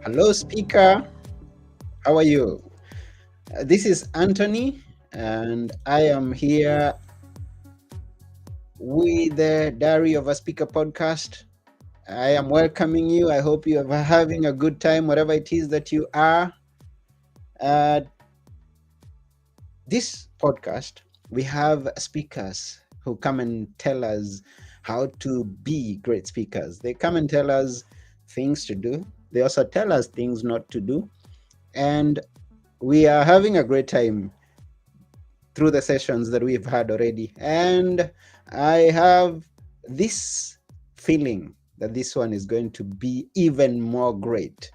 Hello, speaker. How are you? This is Anthony, and I am here with the Diary of a Speaker podcast. I am welcoming you. I hope you are having a good time, whatever it is that you are. Uh, this podcast, we have speakers who come and tell us how to be great speakers. They come and tell us things to do. They also tell us things not to do. And we are having a great time through the sessions that we've had already. And I have this feeling that this one is going to be even more great.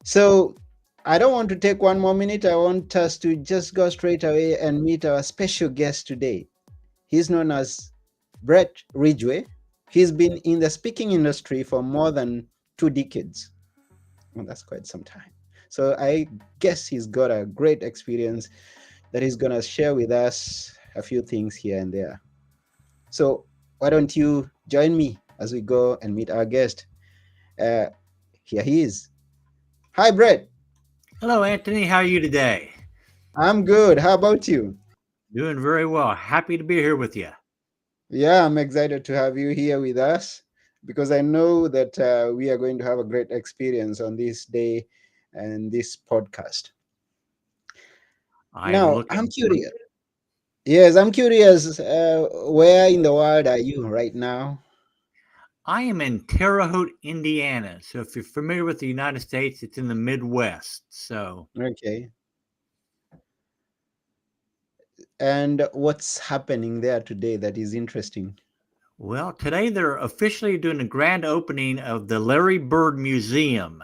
So I don't want to take one more minute. I want us to just go straight away and meet our special guest today. He's known as Bret Ridgway. He's been in the speaking industry for more than 2 decades. Well, that's quite some time. So I guess he's got a great experience that he's going to share with us a few things here and there. So why don't you join me as we go and meet our guest? Here he is. Hi, Bret. Hello, Anthony. How are you today? I'm good. How about you? Doing very well. Happy to be here with you. Yeah, I'm excited to have you here with us because I know that we are going to have a great experience on this day and this podcast. I am Now, looking I'm forward. curious. Yes, I'm curious. Where in the world are you right now? I am in Terre Haute, Indiana. So if you're familiar with the United States, it's in the Midwest. So, Okay. And what's happening there today that is interesting? well, today they're officially doing a grand opening of the Larry Bird Museum.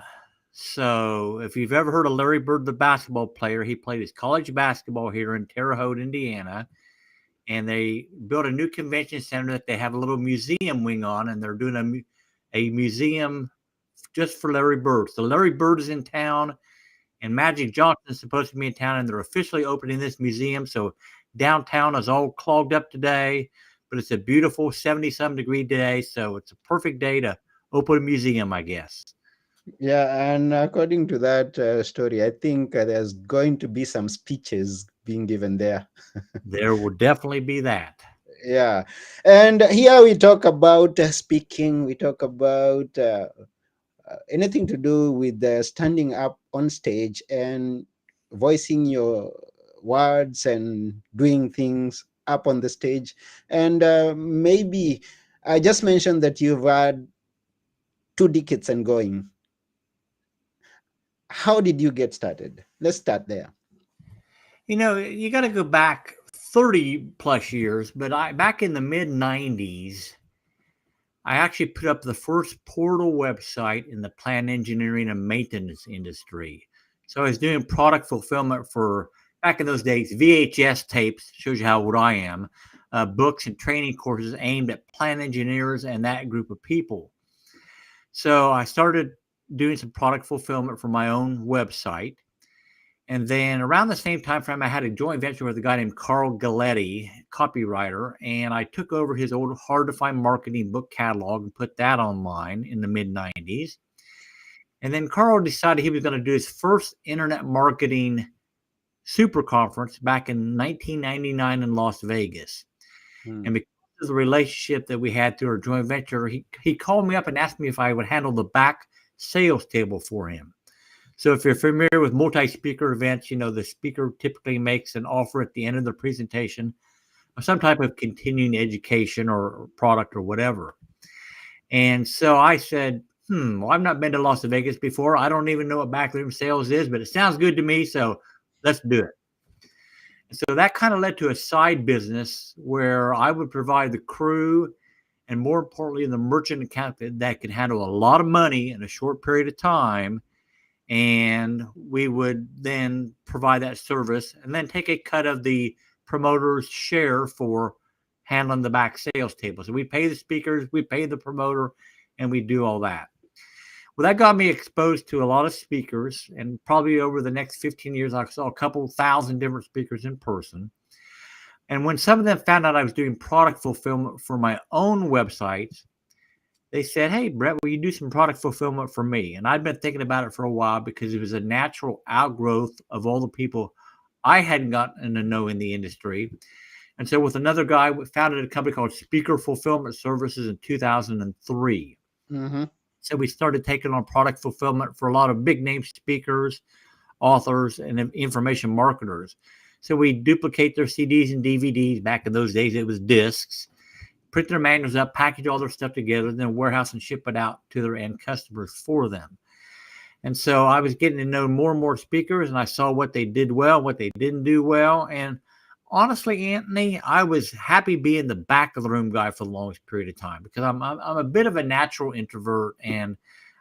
So if you've ever heard of Larry Bird, the basketball player, he played his college basketball here in Terre Haute, Indiana. And they built a new convention center that they have a little museum wing on, and they're doing a museum just for Larry Bird. So Larry Bird is in town, and Magic Johnson is supposed to be in town, and they're officially opening this museum. So downtown is all clogged up today, but it's a beautiful 70-some degree day, so it's a perfect day to open a museum, I guess. Yeah, and according to that story, I think there's going to be some speeches being given there. There will definitely be that. Yeah, and here we talk about speaking, we talk about anything to do with standing up on stage and voicing your words and doing things up on the stage. And maybe I just mentioned that you've had 2 decades and going. How did you get started? Let's start there. You got to go back 30 plus years, but I back in the mid 90s, I actually put up the first portal website in the plant engineering and maintenance industry. So I was doing product fulfillment for, back in those days, VHS tapes, shows you how old I am, books and training courses aimed at plant engineers and that group of people. So I started doing some product fulfillment for my own website. And then around the same time frame, I had a joint venture with a guy named Carl Galletti, copywriter, and I took over his old Hard to Find Marketing book catalog and put that online in the mid 90s. And then Carl decided he was going to do his first internet marketing super conference back in 1999 in Las Vegas. Hmm. And because of the relationship that we had through our joint venture, he called me up and asked me if I would handle the back sales table for him. So if you're familiar with multi-speaker events, the speaker typically makes an offer at the end of the presentation of some type of continuing education or product or whatever. And so I said, well, I've not been to Las Vegas before. I don't even know what backroom sales is, but it sounds good to me. So let's do it. And so that kind of led to a side business where I would provide the crew and, more importantly, the merchant account that could handle a lot of money in a short period of time. And we would then provide that service and then take a cut of the promoter's share for handling the back sales table. So we pay the speakers, we pay the promoter, and we do all that. Well, that got me exposed to a lot of speakers, and probably over the next 15 years, I saw a couple thousand different speakers in person. And when some of them found out I was doing product fulfillment for my own websites, they said, "Hey, Brett, will you do some product fulfillment for me?" And I'd been thinking about it for a while because it was a natural outgrowth of all the people I hadn't gotten to know in the industry. And so, with another guy, we founded a company called Speaker Fulfillment Services in 2003. Mm-hmm. So, we started taking on product fulfillment for a lot of big name speakers, authors, and information marketers. So, we duplicate their CDs and DVDs. Back in those days, it was discs, print their manuals up, package all their stuff together, then warehouse and ship it out to their end customers for them. And so I was getting to know more and more speakers, and I saw what they did well, what they didn't do well. And honestly, Anthony, I was happy being the back of the room guy for the longest period of time because I'm a bit of a natural introvert, and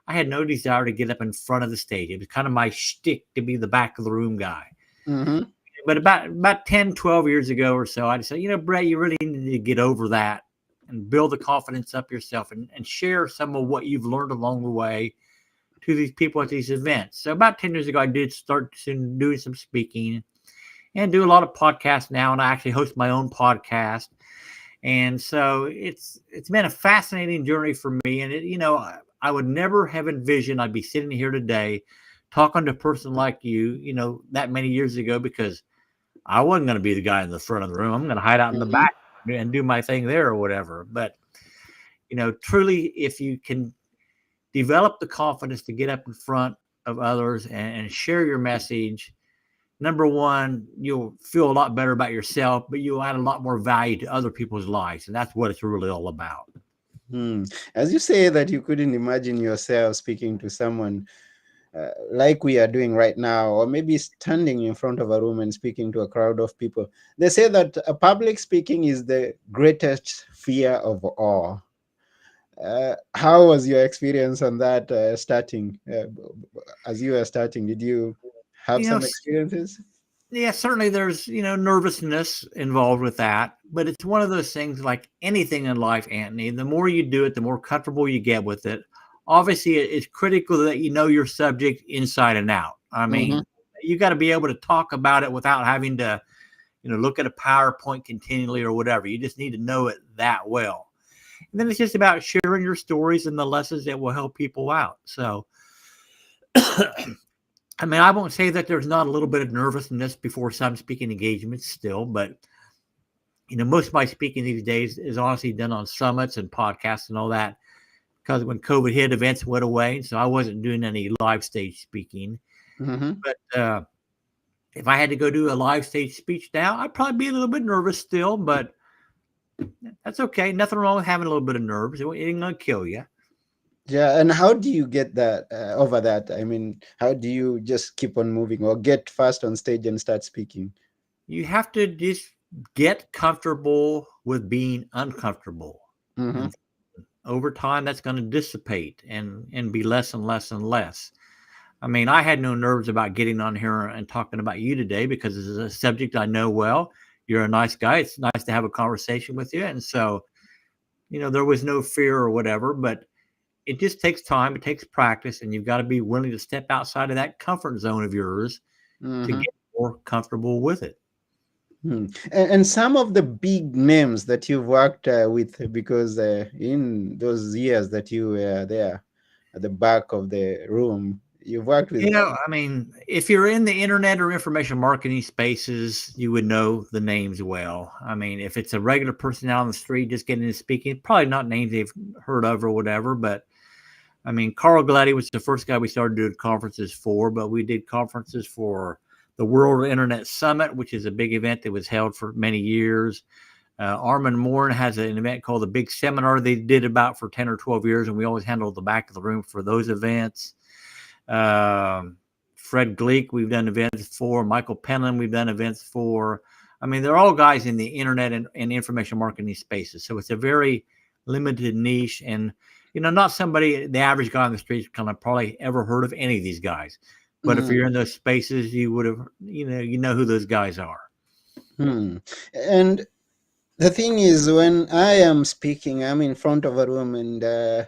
I had no desire to get up in front of the stage. It was kind of my shtick to be the back of the room guy. Mm-hmm. But about 10, 12 years ago or so, I decided, Brett, you really need to get over that and build the confidence up yourself and share some of what you've learned along the way to these people at these events. So about 10 years ago, I did start doing some speaking and do a lot of podcasts now. And I actually host my own podcast. And so it's been a fascinating journey for me. And I would never have envisioned I'd be sitting here today talking to a person like you, that many years ago, because I wasn't going to be the guy in the front of the room. I'm going to hide out in the Mm-hmm. back and do my thing there or whatever. But, truly, if you can develop the confidence to get up in front of others and share your message, number one, you'll feel a lot better about yourself, but you'll add a lot more value to other people's lives. And that's what it's really all about. As you say that you couldn't imagine yourself speaking to someone like we are doing right now, or maybe standing in front of a room and speaking to a crowd of people. They say that public speaking is the greatest fear of all. How was your experience on that starting? As you were starting, did you have You know, some experiences? yeah, certainly there's, nervousness involved with that, but it's one of those things like anything in life, Anthony. The more you do it, the more comfortable you get with it. Obviously, it's critical that you know your subject inside and out. I Mm-hmm. mean, you got to be able to talk about it without having to, look at a PowerPoint continually or whatever. You just need to know it that well. And then it's just about sharing your stories and the lessons that will help people out. So, I mean, I won't say that there's not a little bit of nervousness before some speaking engagements still, but most of my speaking these days is honestly done on summits and podcasts and all that. Because when COVID hit, events went away, so I wasn't doing any live stage speaking. Mm-hmm. But if I had to go do a live stage speech now, I'd probably be a little bit nervous still, but that's okay. Nothing wrong with having a little bit of nerves. It ain't gonna kill you. Yeah, and how do you get that over that? I mean, how do you just keep on moving or get fast on stage and start speaking? You have to just get comfortable with being uncomfortable, Mm-hmm. and over time that's going to dissipate and be less and less and less. I mean, I had no nerves about getting on here and talking about you today because this is a subject I know well. You're a nice guy. It's nice to have a conversation with you. And so, there was no fear or whatever, but it just takes time. It takes practice, and you've got to be willing to step outside of that comfort zone of yours to Mm-hmm. get more comfortable with it. And some of the big names that you've worked with, because in those years that you were there at the back of the room, you've worked with. I mean, if you're in the internet or information marketing spaces, you would know the names well. I mean, if it's a regular person out on the street just getting into speaking, probably not names they've heard of or whatever. But I mean, Carl Gladdy was the first guy we started doing conferences for, but we did conferences for the World Internet Summit, which is a big event that was held for many years. Armand Morin has an event called the Big Seminar they did about for 10 or 12 years, and we always handled the back of the room for those events. Fred Gleek, we've done events for. Michael Penland, we've done events for. I mean, they're all guys in the internet and information marketing spaces. So it's a very limited niche. And, not somebody, the average guy on the street kind of probably ever heard of any of these guys. But if Mm. you're in those spaces, you would have, you know who those guys are. And the thing is, when I am speaking, I'm in front of a room and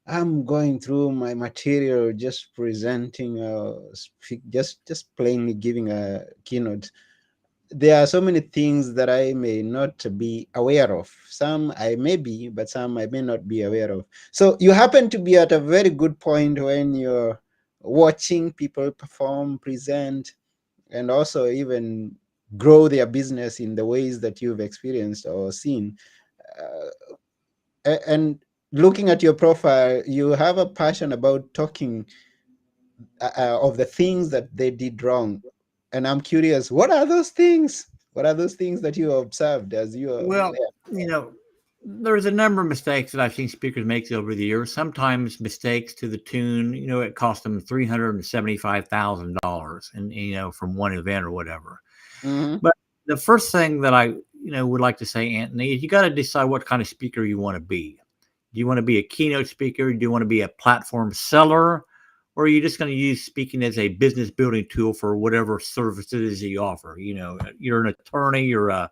I'm going through my material, just presenting, just plainly giving a keynote. there are so many things that I may not be aware of. Some I may be, but some I may not be aware of. So you happen to be at a very good point when you're watching people perform, present, and also even grow their business in the ways that you've experienced or seen. And looking at your profile, you have a passion about talking of the things that they did wrong. And I'm curious, what are those things? What are those things that you observed as you are Well, there? you know, there's a number of mistakes that I've seen speakers make over the years. Sometimes mistakes to the tune, it cost them $375,000, and from one event or whatever. Mm-hmm. But the first thing that I would like to say, Anthony, is you got to decide what kind of speaker you want to be. Do you want to be a keynote speaker? Do you want to be a platform seller? Or are you just going to use speaking as a business building tool for whatever services that you offer? You're an attorney, you're a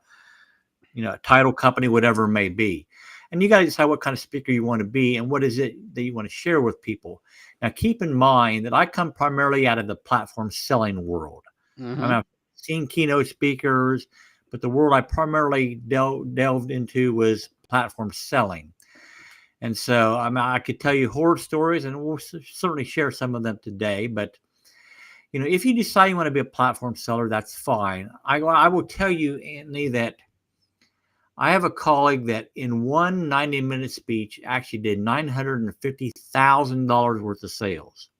title company, whatever it may be. And you got to decide what kind of speaker you want to be and what is it that you want to share with people. Now, keep in mind that I come primarily out of the platform selling world. Mm-hmm. I've seen keynote speakers, but the world I primarily delved into was platform selling. And so I could tell you horror stories, and we'll certainly share some of them today. But if you decide you want to be a platform seller, that's fine. I will tell you, Anthony, that I have a colleague that in one 90-minute speech actually did $950,000 worth of sales.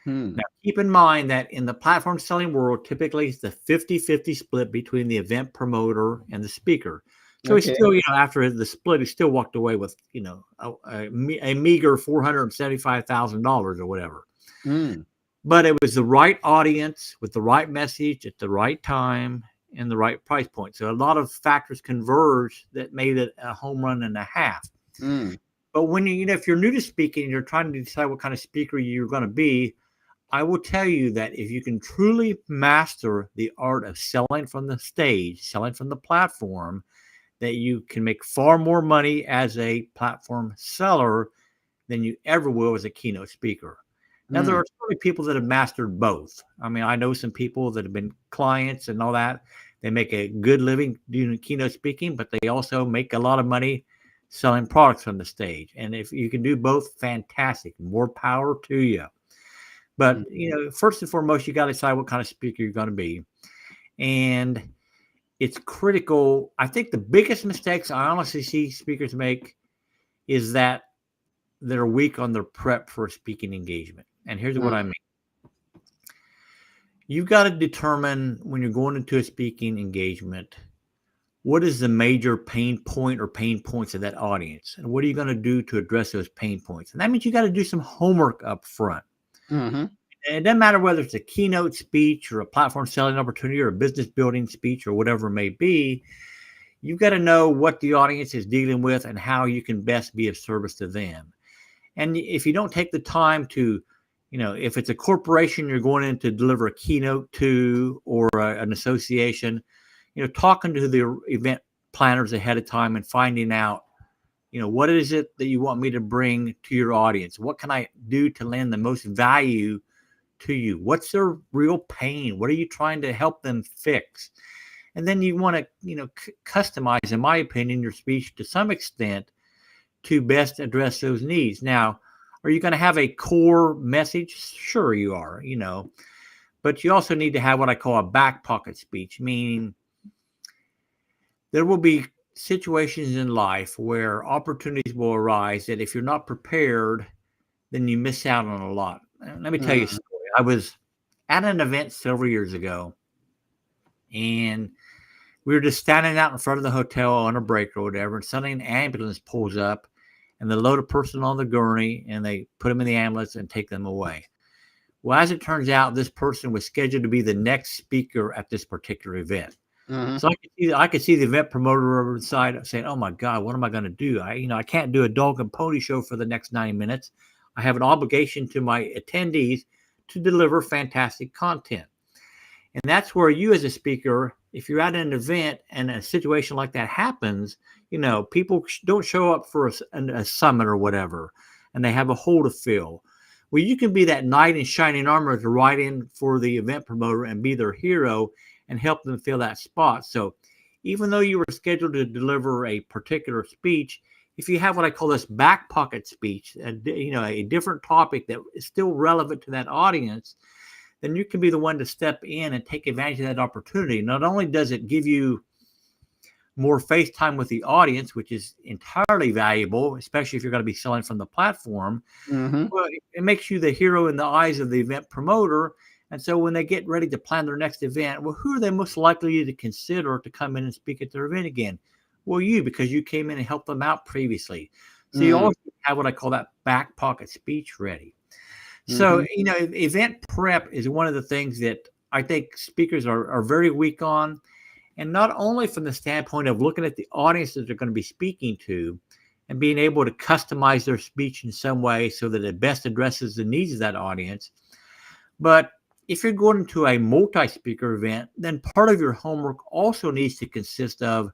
Hmm. Now, keep in mind that in the platform selling world, typically it's the 50-50 split between the event promoter and the speaker. So he's Okay. still, after the split, he still walked away with, a meager $475,000 or whatever. Mm. But it was the right audience with the right message at the right time and the right price point. So a lot of factors converged that made it a home run and a half. Mm. But when if you're new to speaking and you're trying to decide what kind of speaker you're going to be, I will tell you that if you can truly master the art of selling from the stage, selling from the platform, that you can make far more money as a platform seller than you ever will as a keynote speaker. Now, there Mm. are certainly people that have mastered both. I mean, I know some people that have been clients and all that. They make a good living doing keynote speaking, but they also make a lot of money selling products on the stage. And if you can do both, fantastic. More power to you. But, Mm. first and foremost, you got to decide what kind of speaker you're going to be. And it's critical. I think the biggest mistakes I honestly see speakers make is that they're weak on their prep for a speaking engagement. And here's what I Mm. mean. You've got to determine when you're going into a speaking engagement, what is the major pain point or pain points of that audience? And what are you going to do to address those pain points? And that means you got to do some homework up front. Mm-hmm. And it doesn't matter whether it's a keynote speech or a platform selling opportunity or a business building speech or whatever it may be. You've got to know what the audience is dealing with and how you can best be of service to them. And if you don't take the time to, if it's a corporation you're going in to deliver a keynote to or an association, talking to the event planners ahead of time and finding out, what is it that you want me to bring to your audience? What can I do to lend the most value to you? What's their real pain? What are you trying to help them fix? And then you want to, customize, in my opinion, your speech to some extent to best address those needs. Now, are you going to have a core message? Sure, you are, but you also need to have what I call a back pocket speech, meaning there will be situations in life where opportunities will arise that if you're not prepared, then you miss out on a lot. Let me tell you a Mm. story. I was at an event several years ago, and we were just standing out in front of the hotel on a break or whatever, and suddenly an ambulance pulls up and they load a person on the gurney and they put them in the ambulance and take them away. Well, as it turns out, this person was scheduled to be the next speaker at this particular event. Mm-hmm. So I could see the event promoter over the side saying, "Oh my God, what am I going to do? I can't do a dog and pony show for the next 90 minutes. I have an obligation to my attendees to deliver fantastic content." And that's where you as a speaker, if you're at an event and a situation like that happens, people don't show up for a summit or whatever, and they have a hole to fill. Well, you can be that knight in shining armor to ride in for the event promoter and be their hero and help them fill that spot. So even though you were scheduled to deliver a particular speech, if you have what I call this back pocket speech, a different topic that is still relevant to that audience, then you can be the one to step in and take advantage of that opportunity. Not only does it give you more face time with the audience, which is entirely valuable, especially if you're going to be selling from the platform, Mm-hmm. well, it makes you the hero in the eyes of the event promoter. And so when they get ready to plan their next event, well, who are they most likely to consider to come in and speak at their event again? Well, you, because you came in and helped them out previously. So you Mm-hmm. always have what I call that back pocket speech ready. So, Mm-hmm. event prep is one of the things that I think speakers are very weak on. And not only from the standpoint of looking at the audience that they're going to be speaking to and being able to customize their speech in some way so that it best addresses the needs of that audience, but if you're going to a multi-speaker event, then part of your homework also needs to consist of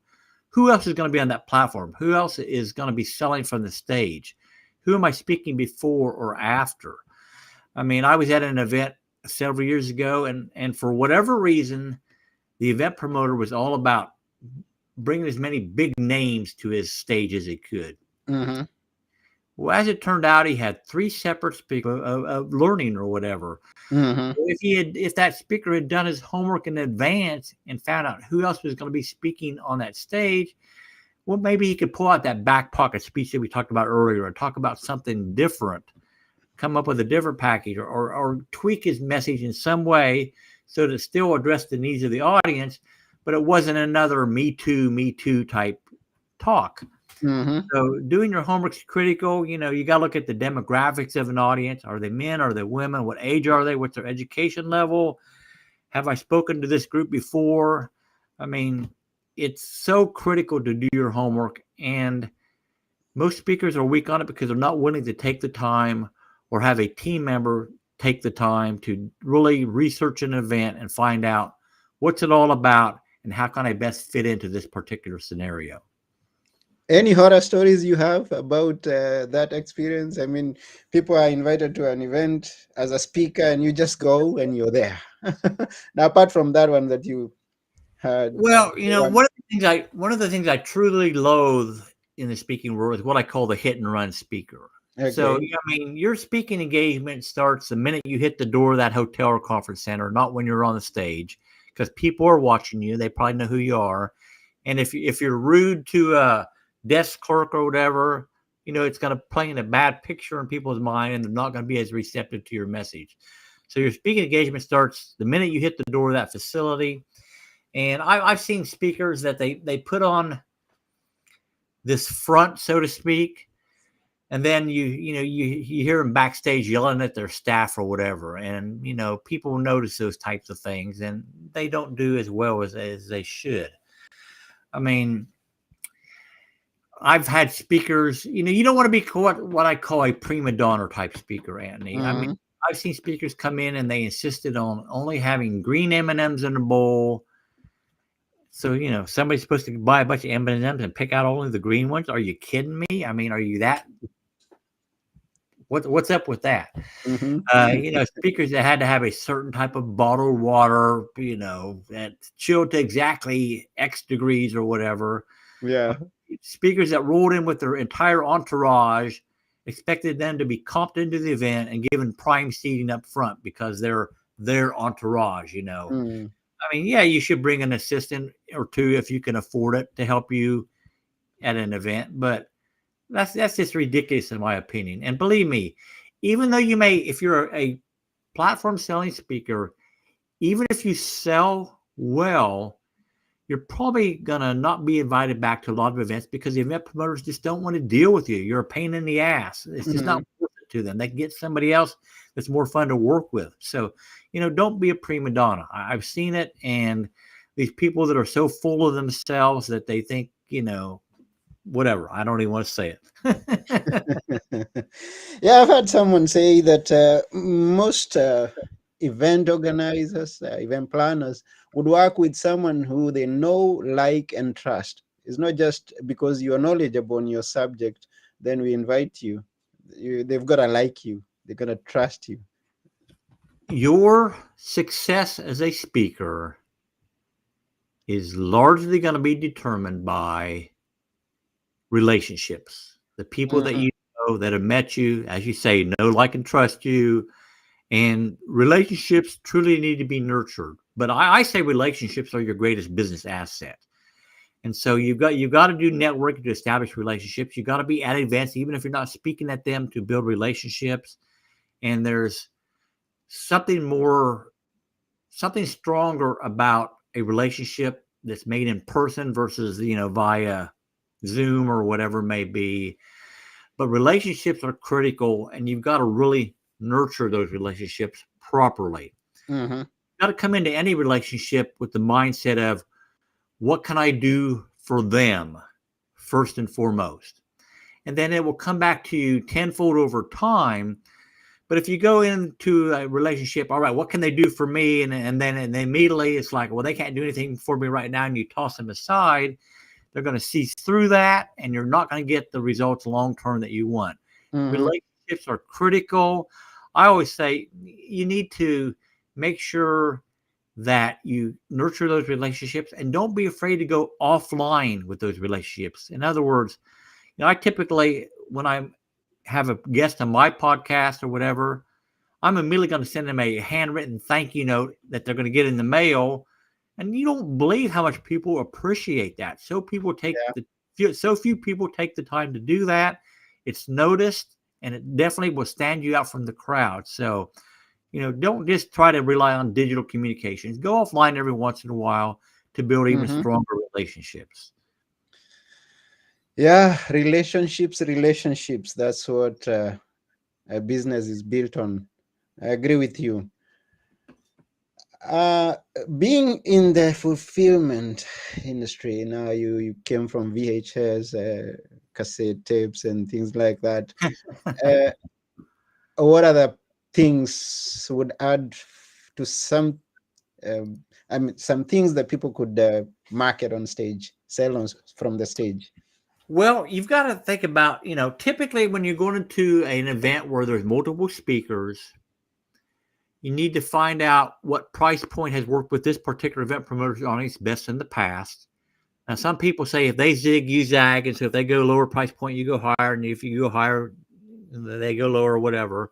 who else is going to be on that platform? Who else is going to be selling from the stage? Who am I speaking before or after? I mean, I was at an event several years ago, and for whatever reason, the event promoter was all about bringing as many big names to his stage as he could. Mm-hmm. Well, as it turned out, he had three separate speakers of learning or whatever. Mm-hmm. If that speaker had done his homework in advance and found out who else was going to be speaking on that stage, well, maybe he could pull out that back pocket speech that we talked about earlier and talk about something different, come up with a different package, or tweak his message in some way so that it still addressed the needs of the audience, but it wasn't another me too type talk. Mm-hmm. So doing your homework is critical. You got to look at the demographics of an audience. Are they men? Are they women? What age are they? What's their education level? Have I spoken to this group before? I mean, it's so critical to do your homework. And most speakers are weak on it because they're not willing to take the time or have a team member take the time to really research an event and find out what's it all about and how can I best fit into this particular scenario. Any horror stories you have about that experience? I mean, people are invited to an event as a speaker, and you just go and you're there. Now, apart from that one that you had, Well, one. one of the things I truly loathe in the speaking world is what I call the hit and run speaker. So, Okay. I mean, your speaking engagement starts the minute you hit the door of that hotel or conference center, not when you're on the stage, because people are watching you. They probably know who you are. And if you're rude to a desk clerk or whatever, it's going to paint a bad picture in people's mind, and they're not going to be as receptive to your message. So your speaking engagement starts the minute you hit the door of that facility. And I've seen speakers that they put on this front, so to speak, and then you hear them backstage yelling at their staff or whatever, and people notice those types of things, and they don't do as well as they should. I mean, I've had speakers, you don't want to be what I call a prima donna type speaker, Anthony. I mean, Mm-hmm. I've seen speakers come in and they insisted on only having green M&Ms in a bowl. So, somebody's supposed to buy a bunch of M&Ms and pick out only the green ones. Are you kidding me? I mean, are you that? What's up with that? Mm-hmm. Speakers that had to have a certain type of bottled water, that chilled to exactly X degrees or whatever. Yeah. Speakers that rolled in with their entire entourage, expected them to be comped into the event and given prime seating up front because they're their entourage. Mm. I mean, yeah, you should bring an assistant or two if you can afford it to help you at an event, but that's just ridiculous in my opinion. And believe me, even though if you're a platform selling speaker, even if you sell well, you're probably gonna not be invited back to a lot of events because the event promoters just don't want to deal with you. You're a pain in the ass. It's just Mm-hmm. not worth it to them. They can get somebody else that's more fun to work with. So, don't be a prima donna. I've seen it, and these people that are so full of themselves that they think, whatever. I don't even want to say it. Yeah, I've heard someone say that most event organizers, event planners, would work with someone who they know, like, and trust. It's not just because you're knowledgeable on your subject, then we invite you. They've got to like you, they're going to trust you. Your success as a speaker is largely going to be determined by relationships. The people that Mm-hmm. you know that have met you, as you say, know, like, and trust you. And relationships truly need to be nurtured. But I say relationships are your greatest business asset. And so you've got to do networking to establish relationships. You've got to be at events, even if you're not speaking at them, to build relationships. And there's something more, something stronger about a relationship that's made in person versus via Zoom or whatever it may be. But relationships are critical, and you've got to really nurture those relationships properly. Mm-hmm. You've got to come into any relationship with the mindset of what can I do for them first and foremost. And then it will come back to you tenfold over time. But if you go into a relationship, all right, what can they do for me? And then immediately it's like, well, they can't do anything for me right now. And you toss them aside. They're going to see through that, and you're not going to get the results long term that you want. Mm-hmm. Relationships are critical. I always say you need to make sure that you nurture those relationships and don't be afraid to go offline with those relationships. In other words, I typically, when I have a guest on my podcast or whatever, I'm immediately going to send them a handwritten thank you note that they're going to get in the mail. And you don't believe how much people appreciate that. Yeah. So few people take the time to do that. It's noticed, and it definitely will stand you out from the crowd. So, don't just try to rely on digital communications. Go offline every once in a while to build even Mm-hmm. stronger relationships. Yeah, relationships. That's what a business is built on. I agree with you. Uh, Being in the fulfillment industry now, you came from VHS, cassette tapes, and things like that. Uh, what other things would add to some? I mean, some things that people could market on stage, sell from the stage. Well, you've got to think about, typically when you're going into an event where there's multiple speakers, you need to find out what price point has worked with this particular event promoter on its best in the past. Now, some people say if they zig, you zag, and so if they go lower price point, you go higher, and if you go higher, they go lower, whatever.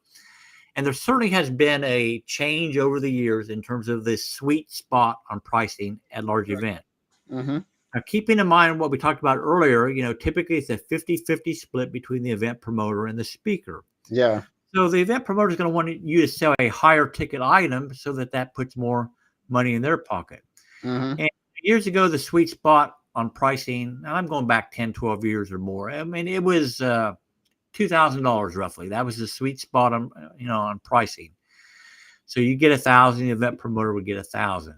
And there certainly has been a change over the years in terms of this sweet spot on pricing at large events. Mm-hmm. Now, keeping in mind what we talked about earlier, typically it's a 50-50 split between the event promoter and the speaker. Yeah. So the event promoter is going to want you to sell a higher ticket item so that puts more money in their pocket. Mm-hmm. And years ago, the sweet spot on pricing, and I'm going back 10, 12 years or more. I mean, it was $2,000 roughly. That was the sweet spot on pricing. So you get 1,000, the event promoter would get 1,000.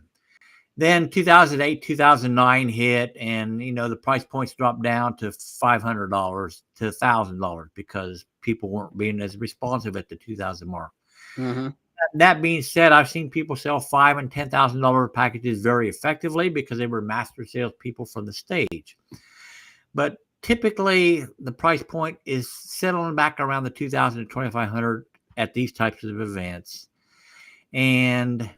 Then 2008, 2009 hit, and the price points dropped down to $500 to $1,000 because people weren't being as responsive at the 2,000 mark. Mm-hmm. That being said, I've seen people sell $5,000 and $10,000 packages very effectively because they were master salespeople from the stage. But typically, the price point is settling back around the 2,000 to 2,500 at these types of events, and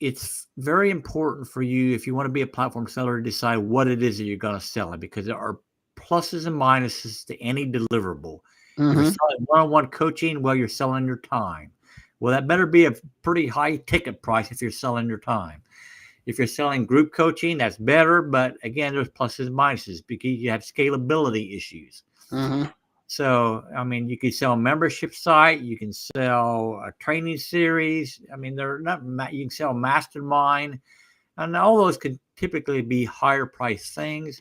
it's very important for you, if you want to be a platform seller, to decide what it is that you're going to sell it, because there are pluses and minuses to any deliverable. If you're Mm-hmm. selling one-on-one coaching, well, you're selling your time. Well, that better be a pretty high ticket price if you're selling your time. If you're selling group coaching, that's better. But again, there's pluses and minuses because you have scalability issues. Mm-hmm. So, I mean, you can sell a membership site, you can sell a training series. I mean, they're not, you can sell mastermind, and all those could typically be higher price things.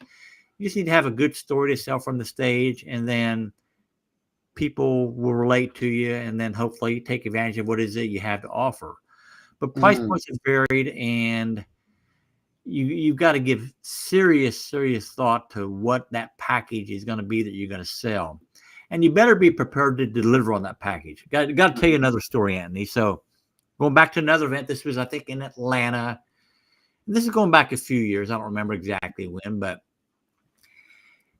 You just need to have a good story to sell from the stage, and then people will relate to you, and then hopefully take advantage of what is it you have to offer. But price Mm-hmm. points have varied, and you've got to give serious thought to what that package is going to be that you're going to sell, and you better be prepared to deliver on that package. Got to tell you another story, Anthony. So going back to another event, this was, I think, in Atlanta. This is going back a few years. I don't remember exactly when, but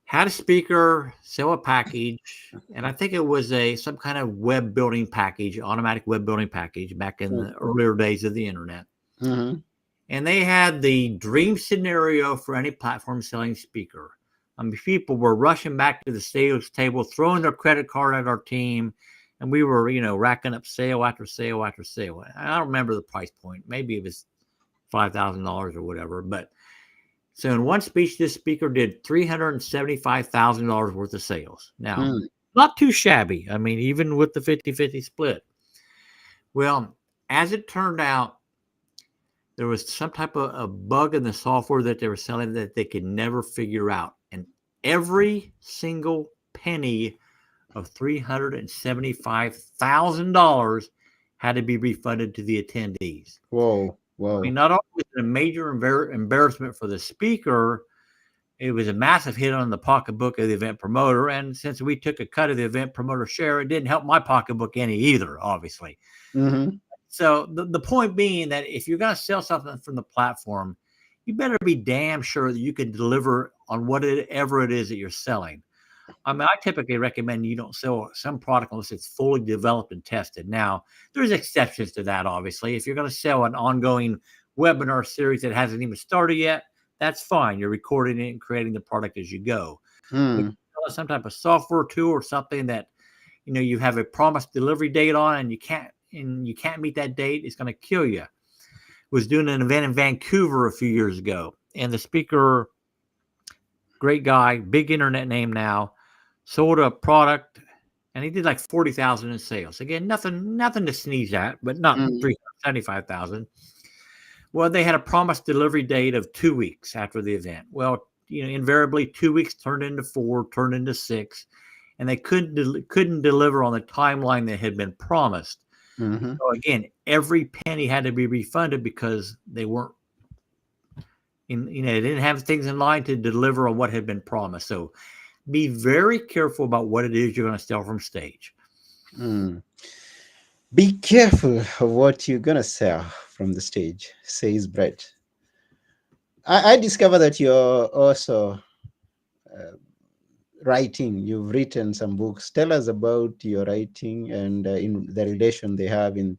had a speaker sell a package, and I think it was some kind of web building package, automatic web building package, back in the earlier days of the internet. Mm-hmm. And they had the dream scenario for any platform selling speaker. I mean, people were rushing back to the sales table, throwing their credit card at our team, and we were, racking up sale after sale after sale. I don't remember the price point. Maybe it was $5,000 or whatever. But so in one speech, this speaker did $375,000 worth of sales. Now, not too shabby. I mean, even with the 50-50 split. Well, as it turned out, there was some type of a bug in the software that they were selling that they could never figure out. And every single penny of $375,000 had to be refunded to the attendees. Whoa. I mean, not only was it a major embarrassment for the speaker, it was a massive hit on the pocketbook of the event promoter. And since we took a cut of the event promoter share, it didn't help my pocketbook any either, obviously. So the point being that if you're going to sell something from the platform, you better be damn sure that you can deliver on whatever it is that you're selling. I mean, I typically recommend you don't sell some product unless it's fully developed and tested. Now, there's exceptions to that, obviously. If you're going to sell an ongoing webinar series that hasn't even started yet, that's fine. You're recording it and creating the product as you go. Some type of software tool or something that, you have a promised delivery date on and you can't meet that date, it's going to kill you. Was doing an event in Vancouver a few years ago, and the speaker, great guy, big internet name now, sold a product, and he did like 40,000 in sales. Again, nothing to sneeze at, but not 375,000. Well, they had a promised delivery date of 2 weeks after the event. Well, invariably 2 weeks turned into 4, turned into 6, and they couldn't deliver on the timeline that had been promised. So again, every penny had to be refunded because they weren't, they didn't have things in line to deliver on what had been promised. So be very careful about what it is you're going to sell from stage. Be careful of what you're going to sell from the stage, says Bret. I discover that you're also writing. You've written some books. Tell us about your writing and in the relation they have in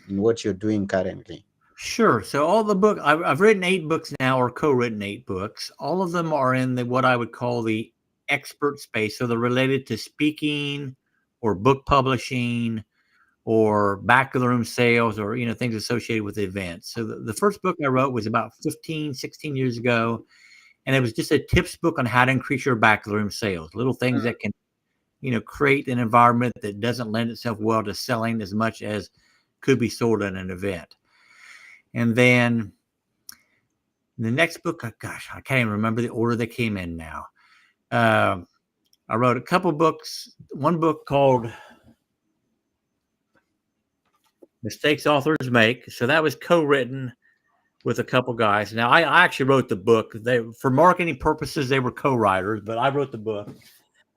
what you're doing currently. Sure. So all the book I've written 8 books now, or co-written 8 books. All of them are in what I would call the expert space. So they're related to speaking or book publishing or back of the room sales or, things associated with events. So the first book I wrote was about 15, 16 years ago. And it was just a tips book on how to increase your back of the room sales, little things that can, create an environment that doesn't lend itself well to selling as much as could be sold at an event. And then the next book, I can't even remember the order they came in now. I wrote a couple books, one book called Mistakes Authors Make. So that was co-written with a couple guys. Now, I actually wrote the book. For marketing purposes, they were co-writers, but I wrote the book.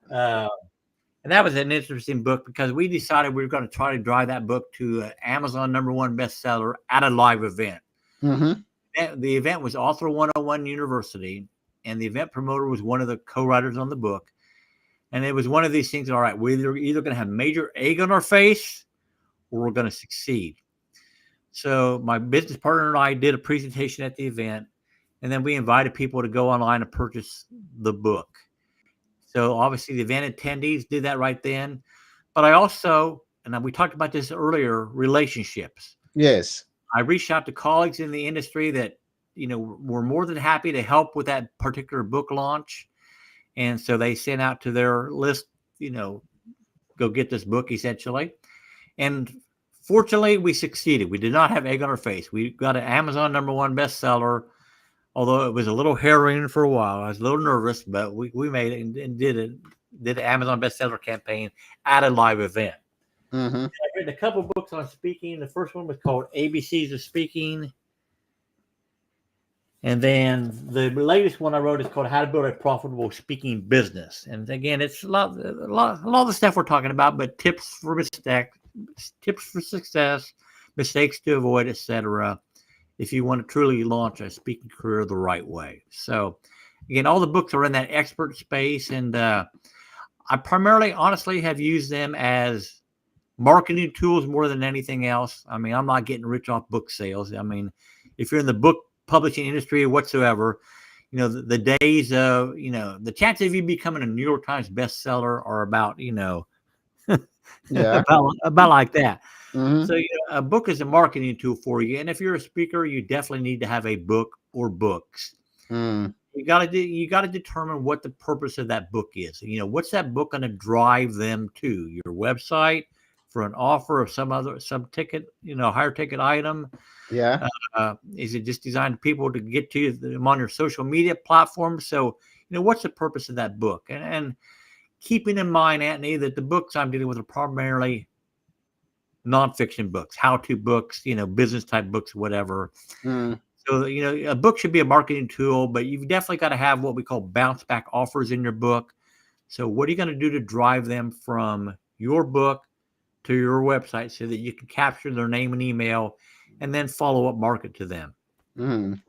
And that was an interesting book because we decided we were going to try to drive that book to an Amazon #1 bestseller at a live event. The event was Author 101 University, and the event promoter was one of the co-writers on the book. And it was one of these things, all right, we're either going to have major egg on our face or we're going to succeed. So my business partner and I did a presentation at the event, and then we invited people to go online and purchase the book. So obviously the event attendees did that right then. But I also, and we talked about this earlier, relationships. Yes. I reached out to colleagues in the industry that, were more than happy to help with that particular book launch. And so they sent out to their list, go get this book essentially. And fortunately, we succeeded. We did not have egg on our face. We got an Amazon #1 bestseller, although it was a little harrowing for a while. I was a little nervous, but we made it and did an Amazon bestseller campaign at a live event. I've written a couple books on speaking. The first one was called ABCs of Speaking. And then the latest one I wrote is called How to Build a Profitable Speaking Business. And again, it's a lot of the stuff we're talking about, but tips for success, mistakes to avoid, etc. if you want to truly launch a speaking career the right way. So again, all the books are in that expert space, and I primarily, honestly, have used them as marketing tools more than anything else. I mean, I'm not getting rich off book sales. I mean, if you're in the book publishing industry or whatsoever, the days of, the chances of you becoming a New York Times bestseller are about, Yeah. about like that. Mm-hmm. So a book is a marketing tool for you, and if you're a speaker, you definitely need to have a book or books. Mm. You got to determine what the purpose of that book is. What's that book going to drive them to? Your website for an offer of some ticket, higher ticket item. Yeah. Is it just designed for people to get to them on your social media platforms? So what's the purpose of that book? And keeping in mind, Anthony, that the books I'm dealing with are primarily nonfiction books, how-to books, business type books, whatever. Mm. So, a book should be a marketing tool, but you've definitely got to have what we call bounce back offers in your book. So what are you going to do to drive them from your book to your website so that you can capture their name and email and then follow up market to them? Mm.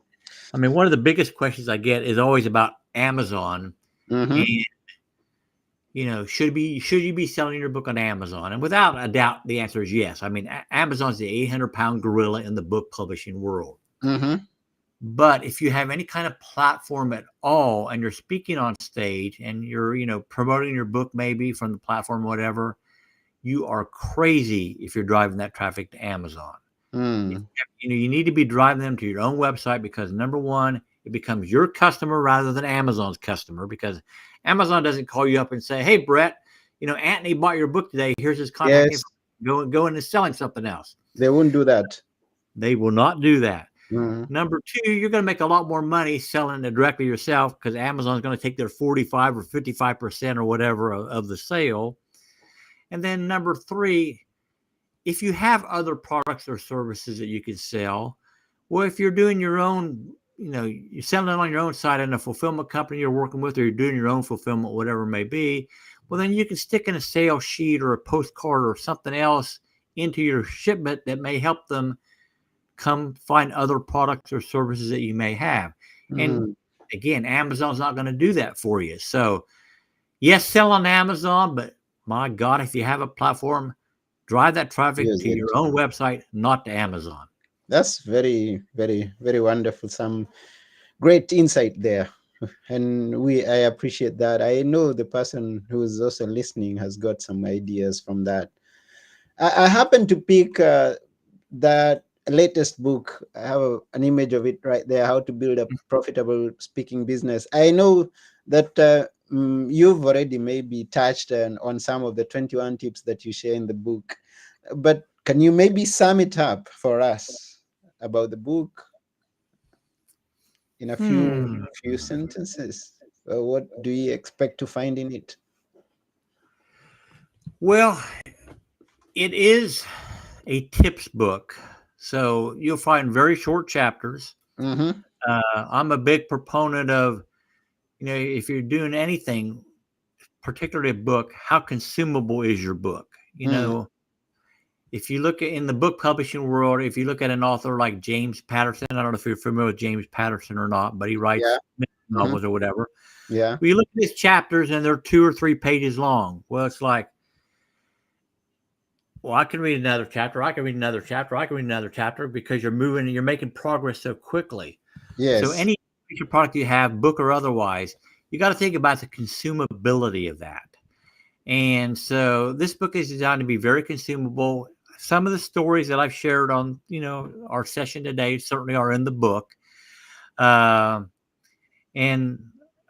I mean, one of the biggest questions I get is always about Amazon. Mm-hmm. And should you be selling your book on Amazon? And without a doubt, the answer is yes. I mean, Amazon's the 800-pound gorilla in the book publishing world. Mm-hmm. But if you have any kind of platform at all and you're speaking on stage and you're, promoting your book maybe from the platform, whatever, you are crazy if you're driving that traffic to Amazon. Mm. You need to be driving them to your own website because, number one, it becomes your customer rather than Amazon's customer, because Amazon doesn't call you up and say, hey, Bret, Anthony bought your book today. Here's his contact Yes, info. Go into selling something else. they won't do that. They will not do that. Mm. Number two, you're going to make a lot more money selling it directly yourself because Amazon's going to take their 45 or 55% or whatever of the sale. And then number three, if you have other products or services that you can sell, well, if you're doing your own, you're selling it on your own site in a fulfillment company you're working with, or you're doing your own fulfillment, whatever it may be, well, then you can stick in a sales sheet or a postcard or something else into your shipment that may help them come find other products or services that you may have. And Mm. again, Amazon's not going to do that for you. So yes, sell on Amazon, but my God, if you have a platform, drive that traffic Use to it. your own website, not to Amazon. That's very, very, very wonderful. Some great insight there. And I appreciate that. I know the person who's also listening has got some ideas from that. I happen to pick that latest book. I have an image of it right there, How to Build a Profitable Speaking Business. I know that you've already maybe touched on some of the 21 tips that you share in the book, but can you maybe sum it up for us about the book in a few sentences? What do you expect to find in it? Well, it is a tips book. So you'll find very short chapters. Mm-hmm. I'm a big proponent of, if you're doing anything, particularly a book, how consumable is your book? Mm. If you look at in the book publishing world, if you look at an author like James Patterson, I don't know if you're familiar with James Patterson or not, but he Yeah. writes Mm-hmm. novels or whatever. Yeah. Well, you look at his chapters and they're 2 or 3 pages long. Well, it's like, well, I can read another chapter. I can read another chapter. I can read another chapter because you're moving and you're making progress so quickly. So Yes. any product you have, book or otherwise, you got to think about the consumability of that. And so this book is designed to be very consumable. Some of the stories that I've shared on, our session today certainly are in the book. And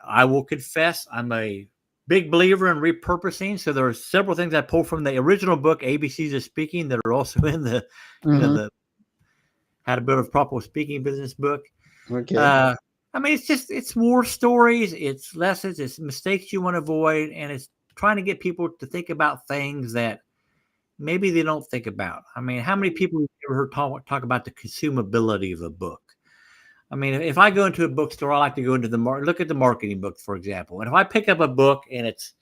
I will confess, I'm a big believer in repurposing. So there are several things I pulled from the original book, ABCs of Speaking, that are also in the, Mm-hmm. the How to Build a Proper Speaking Business book. Okay. I mean, it's war stories, it's lessons, it's mistakes you want to avoid, and it's trying to get people to think about things that maybe they don't think about. I mean, how many people have you ever heard talk about the consumability of a book? I mean, if I go into a bookstore, I like to go into look at the marketing book, for example. And if I pick up a book and it's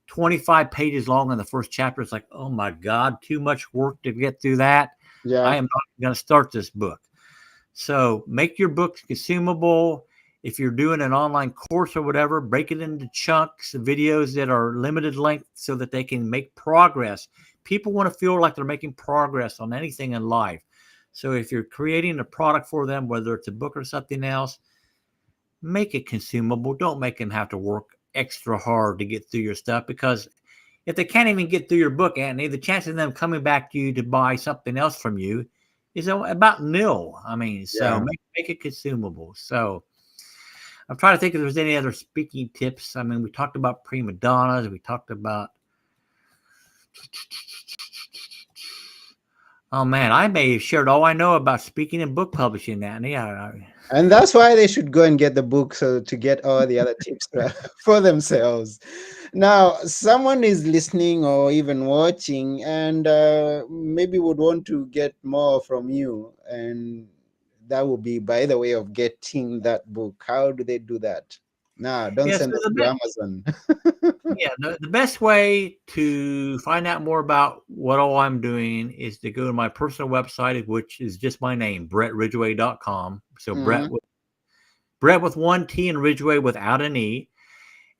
25 pages long in the first chapter, it's like, oh my God, too much work to get through that. I Yeah. am not going to start this book. So make your books consumable. If you're doing an online course or whatever, break it into chunks, videos that are limited length so that they can make progress. People want to feel like they're making progress on anything in life. So if you're creating a product for them, whether it's a book or something else, make it consumable. Don't make them have to work extra hard to get through your stuff, because if they can't even get through your book, Anthony, the chance of them coming back to you to buy something else from you is about nil. I mean, so Yeah. make it consumable. So I'm trying to think if there's any other speaking tips. I mean, we talked about prima donnas. We talked about, oh man, I may have shared all I know about speaking and book publishing, Anthony. And that's why they should go and get the book, so to get all the other tips for themselves. Now, someone is listening or even watching, and maybe would want to get more from you, and that would be by the way of getting that book. How do they do that? Nah, don't Yeah, so send them to Amazon. the best way to find out more about what all I'm doing is to go to my personal website, which is just my name, BretRidgway.com. So Mhm. Bret with one T and Ridgway without an E.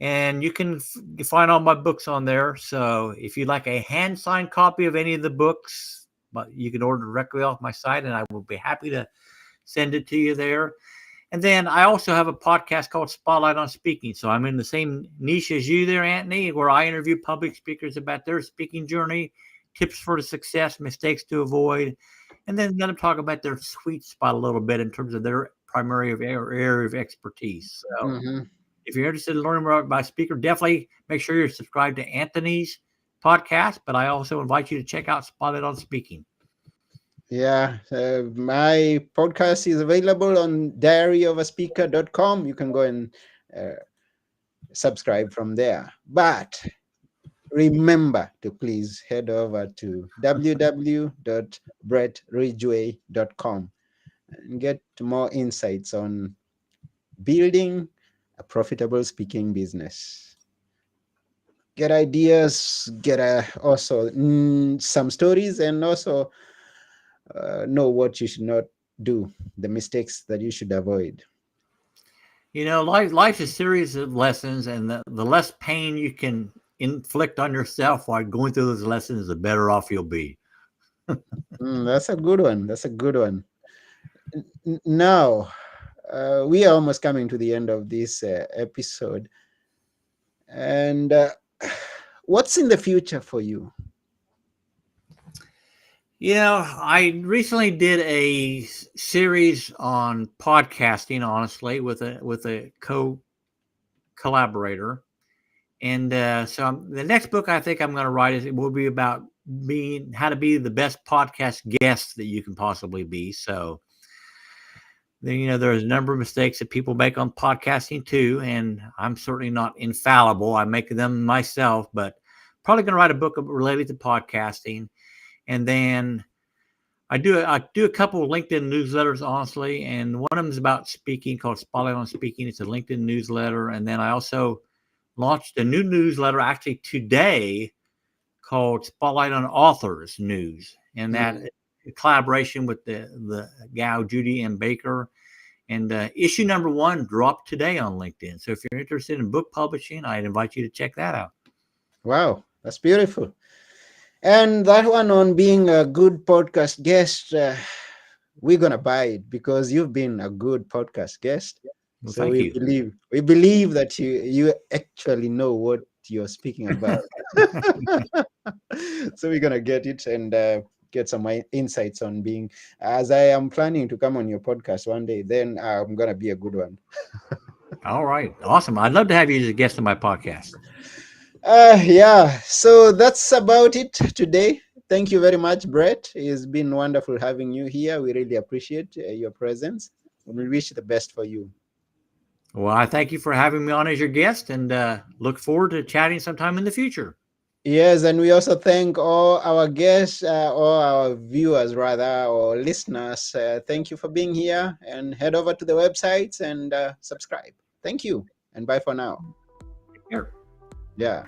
And you can find all my books on there. So if you'd like a hand signed copy of any of the books, but you can order directly off my site, and I will be happy to send it to you there. And then I also have a podcast called Spotlight on Speaking. So I'm in the same niche as you there, Anthony, where I interview public speakers about their speaking journey, tips for success, mistakes to avoid, and then let them talk about their sweet spot a little bit in terms of their primary area of expertise. So Mhm. if you're interested in learning more about my speaker, definitely make sure you're subscribed to Anthony's podcast. But I also invite you to check out Spotlight on Speaking. Yeah, my podcast is available on diaryofaSpeaker.com. You can go and uh, subscribe from there. But remember to please head over to www.bretridgway.com and get more insights on building a profitable speaking business. Get ideas, get also some stories, and also know what you should not do, the mistakes that you should avoid. You know, life's a series of lessons, and the less pain you can inflict on yourself while going through those lessons, the better off you'll be. That's a good one. That's a good one. Now, we are almost coming to the end of this episode. And what's in the future for you? You know, I recently did a series on podcasting, honestly, with a collaborator. And the next book I think I'm going to write is it will be about being how to be the best podcast guest that you can possibly be. So, there's a number of mistakes that people make on podcasting too, and I'm certainly not infallible. I make them myself, but probably going to write a book related to podcasting, and then I do a couple of LinkedIn newsletters, honestly, and one of them is about speaking called Spotlight on Speaking. It's a LinkedIn newsletter, and then I also launched a new newsletter actually today called Spotlight on Authors News, and that collaboration with the gal Judy M. Baker. And issue number 1 dropped today on LinkedIn. So if you're interested in book publishing, I'd invite you to check that out. Wow, that's beautiful. And that one on being a good podcast guest, we're gonna buy it because you've been a good podcast guest. Well, So thank you. we believe that you actually know what you're speaking about. So we're gonna get it and get some insights on being. As I am planning to come on your podcast one day, then I'm gonna be a good one. All right. Awesome. I'd love to have you as a guest on my podcast. Yeah. So that's about it today. Thank you very much, Bret. It's been wonderful having you here. We really appreciate your presence. We wish the best for you. Well, I thank you for having me on as your guest, and look forward to chatting sometime in the future. Yes, and we also thank all our guests, all our viewers, rather, or listeners. Thank you for being here, and head over to the websites and subscribe. Thank you, and bye for now. Here. Yeah.